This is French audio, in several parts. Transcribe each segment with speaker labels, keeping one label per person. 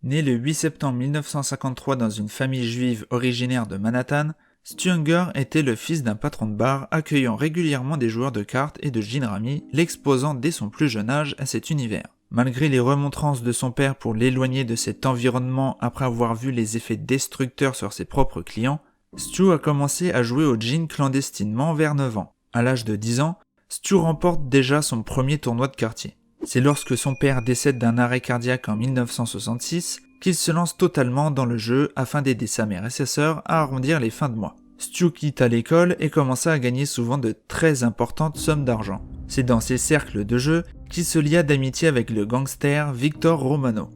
Speaker 1: Né le 8 septembre 1953 dans une famille juive originaire de Manhattan, Stu Ungar était le fils d'un patron de bar accueillant régulièrement des joueurs de cartes et de gin rami, l'exposant dès son plus jeune âge à cet univers. Malgré les remontrances de son père pour l'éloigner de cet environnement après avoir vu les effets destructeurs sur ses propres clients, Stu a commencé à jouer au gin clandestinement vers 9 ans. À l'âge de 10 ans, Stu remporte déjà son premier tournoi de quartier. C'est lorsque son père décède d'un arrêt cardiaque en 1966 qu'il se lance totalement dans le jeu afin d'aider sa mère et ses sœurs à arrondir les fins de mois. Stu quitta l'école et commença à gagner souvent de très importantes sommes d'argent. C'est dans ces cercles de jeu qu'il se lia d'amitié avec le gangster Victor Romano.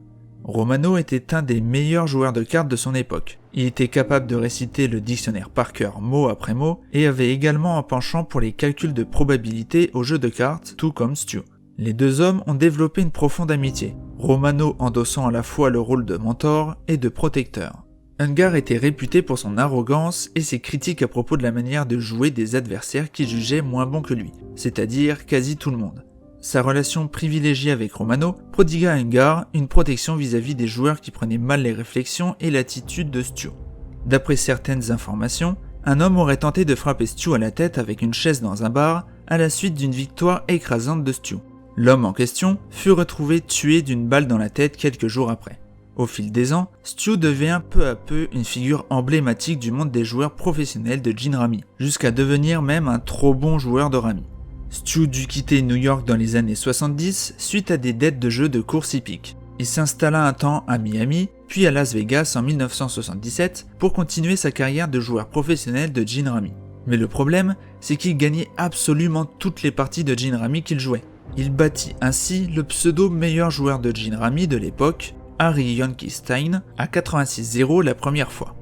Speaker 1: Romano était un des meilleurs joueurs de cartes de son époque. Il était capable de réciter le dictionnaire par cœur mot après mot et avait également un penchant pour les calculs de probabilité au jeu de cartes, tout comme Stu. Les deux hommes ont développé une profonde amitié, Romano endossant à la fois le rôle de mentor et de protecteur. Ungar était réputé pour son arrogance et ses critiques à propos de la manière de jouer des adversaires qu'il jugeait moins bons que lui, c'est-à-dire quasi tout le monde. Sa relation privilégiée avec Romano prodigua à Ungar une protection vis-à-vis des joueurs qui prenaient mal les réflexions et l'attitude de Stu. D'après certaines informations, un homme aurait tenté de frapper Stu à la tête avec une chaise dans un bar à la suite d'une victoire écrasante de Stu. L'homme en question fut retrouvé tué d'une balle dans la tête quelques jours après. Au fil des ans, Stu devient peu à peu une figure emblématique du monde des joueurs professionnels de gin rami, jusqu'à devenir même un trop bon joueur de rami. Stu dut quitter New York dans les années 70 suite à des dettes de jeux de course hippique. Il s'installa un temps à Miami, puis à Las Vegas en 1977 pour continuer sa carrière de joueur professionnel de gin rami. Mais le problème, c'est qu'il gagnait absolument toutes les parties de gin rami qu'il jouait. Il bâtit ainsi le pseudo meilleur joueur de gin rami de l'époque, Harry Yankee Stein, à 86-0 la première fois.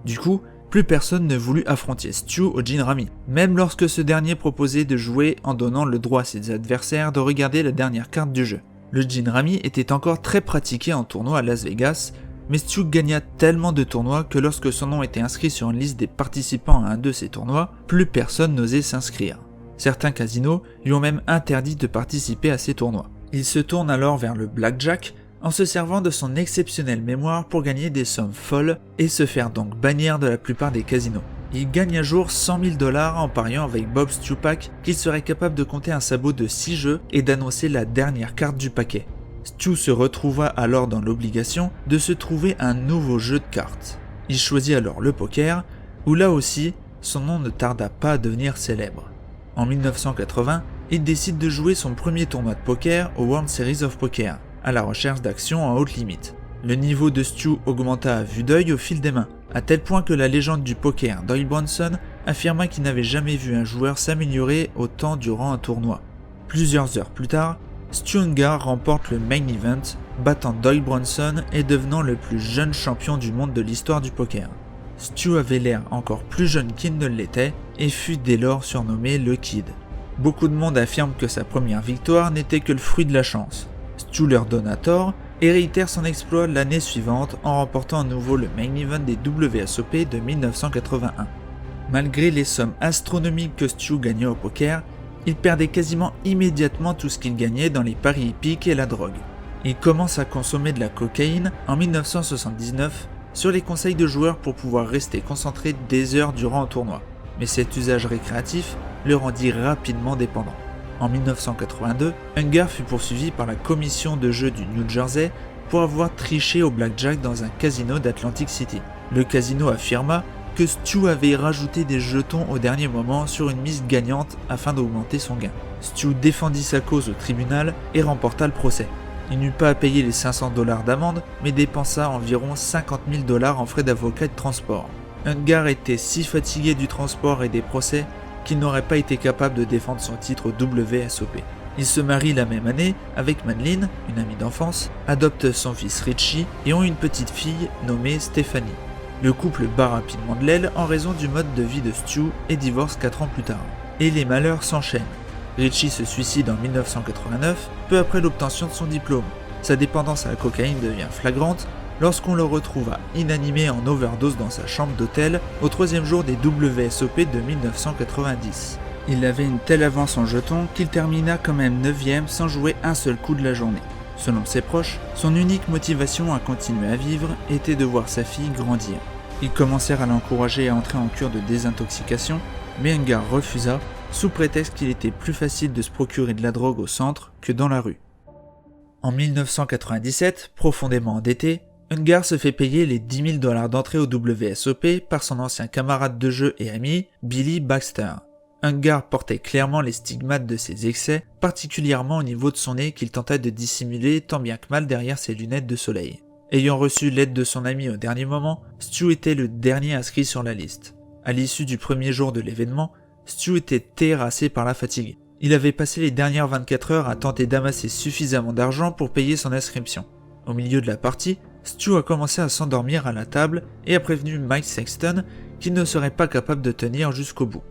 Speaker 1: Du coup, plus personne ne voulut affronter Stu au gin rami, même lorsque ce dernier proposait de jouer en donnant le droit à ses adversaires de regarder la dernière carte du jeu. Le gin rami était encore très pratiqué en tournoi à Las Vegas, mais Stu gagna tellement de tournois que lorsque son nom était inscrit sur une liste des participants à un de ces tournois, plus personne n'osait s'inscrire. Certains casinos lui ont même interdit de participer à ces tournois. Il se tourne alors vers le blackjack, en se servant de son exceptionnelle mémoire pour gagner des sommes folles et se faire donc bannir de la plupart des casinos. Il gagne un jour 100 000 $ en pariant avec Bob Stupak qu'il serait capable de compter un sabot de 6 jeux et d'annoncer la dernière carte du paquet. Stu se retrouva alors dans l'obligation de se trouver un nouveau jeu de cartes. Il choisit alors le poker, où là aussi, son nom ne tarda pas à devenir célèbre. En 1980, il décide de jouer son premier tournoi de poker au World Series of Poker, à la recherche d'actions en haute limite. Le niveau de Stu augmenta à vue d'œil au fil des mains, à tel point que la légende du poker Doyle Brunson affirma qu'il n'avait jamais vu un joueur s'améliorer autant durant un tournoi. Plusieurs heures plus tard, Stu Ungar remporte le main event, battant Doyle Brunson et devenant le plus jeune champion du monde de l'histoire du poker. Stu avait l'air encore plus jeune qu'il ne l'était et fut dès lors surnommé le Kid. Beaucoup de monde affirme que sa première victoire n'était que le fruit de la chance. Stu leur donne à tort et réitère son exploit l'année suivante en remportant à nouveau le main event des WSOP de 1981. Malgré les sommes astronomiques que Stu gagnait au poker, il perdait quasiment immédiatement tout ce qu'il gagnait dans les paris hippiques et la drogue. Il commence à consommer de la cocaïne en 1979 sur les conseils de joueurs pour pouvoir rester concentré des heures durant un tournoi, mais cet usage récréatif le rendit rapidement dépendant. En 1982, Ungar fut poursuivi par la commission de jeu du New Jersey pour avoir triché au blackjack dans un casino d'Atlantic City. Le casino affirma que Stu avait rajouté des jetons au dernier moment sur une mise gagnante afin d'augmenter son gain. Stu défendit sa cause au tribunal et remporta le procès. Il n'eut pas à payer les 500 $ d'amende, mais dépensa environ 50 000 $ en frais d'avocat et de transport. Ungar était si fatigué du transport et des procès qu'il n'aurait pas été capable de défendre son titre au WSOP. Il se marie la même année avec Madeline, une amie d'enfance, adopte son fils Richie et ont une petite fille nommée Stephanie. Le couple bat rapidement de l'aile en raison du mode de vie de Stu et divorce 4 ans plus tard. Et les malheurs s'enchaînent. Richie se suicide en 1989, peu après l'obtention de son diplôme. Sa dépendance à la cocaïne devient flagrante lorsqu'on le retrouva inanimé en overdose dans sa chambre d'hôtel au 3e jour des WSOP de 1990. Il avait une telle avance en jetons qu'il termina quand même 9e sans jouer un seul coup de la journée. Selon ses proches, son unique motivation à continuer à vivre était de voir sa fille grandir. Ils commencèrent à l'encourager à entrer en cure de désintoxication, mais Ungar refusa, sous prétexte qu'il était plus facile de se procurer de la drogue au centre que dans la rue. En 1997, profondément endetté, Ungar se fait payer les $10 000 d'entrée au WSOP par son ancien camarade de jeu et ami, Billy Baxter. Ungar portait clairement les stigmates de ses excès, particulièrement au niveau de son nez qu'il tenta de dissimuler tant bien que mal derrière ses lunettes de soleil. Ayant reçu l'aide de son ami au dernier moment, Stu était le dernier inscrit sur la liste. À l'issue du premier jour de l'événement, Stu était terrassé par la fatigue. Il avait passé les dernières 24 heures à tenter d'amasser suffisamment d'argent pour payer son inscription. Au milieu de la partie, Stu a commencé à s'endormir à la table et a prévenu Mike Sexton qu'il ne serait pas capable de tenir jusqu'au bout.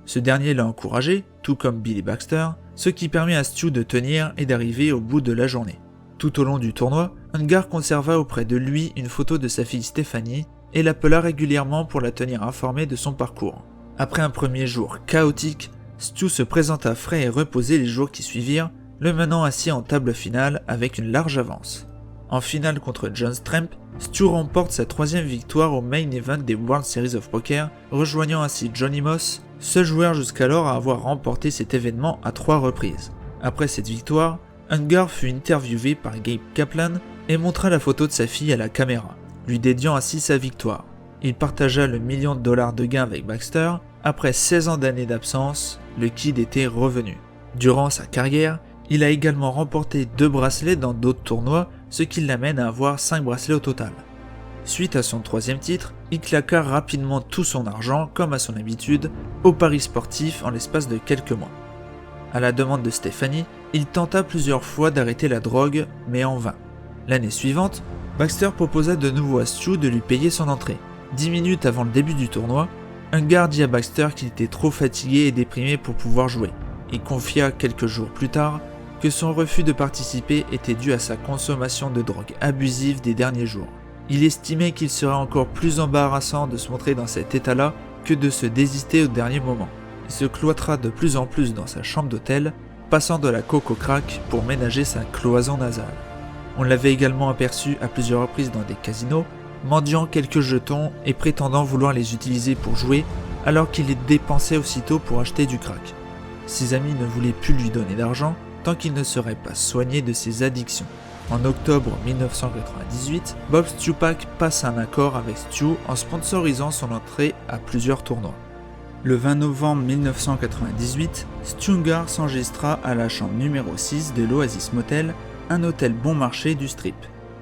Speaker 1: Ce dernier l'a encouragé, tout comme Billy Baxter, ce qui permet à Stu de tenir et d'arriver au bout de la journée. Tout au long du tournoi, Ungar conserva auprès de lui une photo de sa fille Stephanie et l'appela régulièrement pour la tenir informée de son parcours. Après un premier jour chaotique, Stu se présenta frais et reposé les jours qui suivirent, le menant assis en table finale avec une large avance. En finale contre John Stramp, Stu remporte sa 3e victoire au main event des World Series of Poker, rejoignant ainsi Johnny Moss, seul joueur jusqu'alors à avoir remporté cet événement à 3 reprises. Après cette victoire, Ungar fut interviewé par Gabe Kaplan et montra la photo de sa fille à la caméra, lui dédiant ainsi sa victoire. Il partagea le $1 million de gains avec Baxter. Après 16 ans d'années d'absence, le Kid était revenu. Durant sa carrière, il a également remporté 2 bracelets dans d'autres tournois, ce qui l'amène à avoir 5 bracelets au total. Suite à son 3e titre, il claqua rapidement tout son argent, comme à son habitude, au paris sportif en l'espace de quelques mois. À la demande de Stephanie, il tenta plusieurs fois d'arrêter la drogue, mais en vain. L'année suivante, Baxter proposa de nouveau à Stu de lui payer son entrée. 10 minutes avant le début du tournoi, Ungar dit à Baxter qu'il était trop fatigué et déprimé pour pouvoir jouer. Il confia quelques jours plus tard que son refus de participer était dû à sa consommation de drogue abusive des derniers jours. Il estimait qu'il serait encore plus embarrassant de se montrer dans cet état-là que de se désister au dernier moment. Il se cloîtra de plus en plus dans sa chambre d'hôtel, passant de la coke au crack pour ménager sa cloison nasale. On l'avait également aperçu à plusieurs reprises dans des casinos, mendiant quelques jetons et prétendant vouloir les utiliser pour jouer, alors qu'il les dépensait aussitôt pour acheter du crack. Ses amis ne voulaient plus lui donner d'argent tant qu'il ne serait pas soigné de ses addictions. En octobre 1998, Bob Stupak passe un accord avec Stu en sponsorisant son entrée à plusieurs tournois. Le 20 novembre 1998, Stu Ungar s'enregistra à la chambre numéro 6 de l'Oasis Motel, un hôtel bon marché du Strip.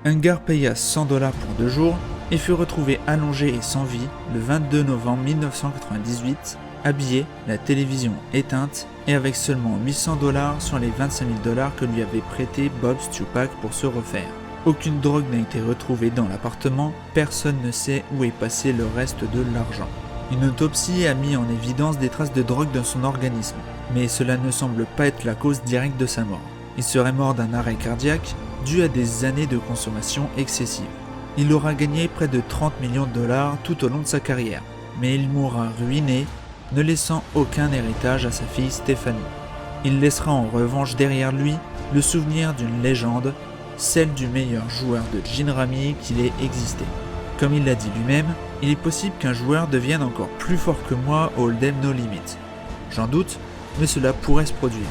Speaker 1: Ungar paya $100 pour 2 jours et fut retrouvé allongé et sans vie le 22 novembre 1998, habillé, la télévision éteinte et avec seulement $800 sur les $25 000 que lui avait prêté Bob Stupak pour se refaire. Aucune drogue n'a été retrouvée dans l'appartement, personne ne sait où est passé le reste de l'argent. Une autopsie a mis en évidence des traces de drogue dans son organisme, mais cela ne semble pas être la cause directe de sa mort. Il serait mort d'un arrêt cardiaque dû à des années de consommation excessive. Il aura gagné près de $30 millions tout au long de sa carrière, mais il mourra ruiné, ne laissant aucun héritage à sa fille Stephanie. Il laissera en revanche derrière lui le souvenir d'une légende, celle du meilleur joueur de gin rummy qu'il ait existé. Comme il l'a dit lui-même, il est possible qu'un joueur devienne encore plus fort que moi au Hold'em No Limit. J'en doute, mais cela pourrait se produire.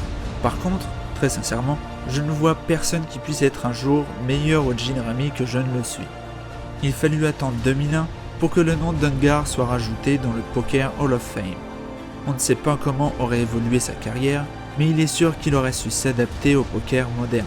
Speaker 1: Par contre, très sincèrement, je ne vois personne qui puisse être un jour meilleur au gin rummy que je ne le suis. Il fallut attendre 2001 pour que le nom d'Ungar soit rajouté dans le Poker Hall of Fame. On ne sait pas comment aurait évolué sa carrière, mais il est sûr qu'il aurait su s'adapter au poker moderne.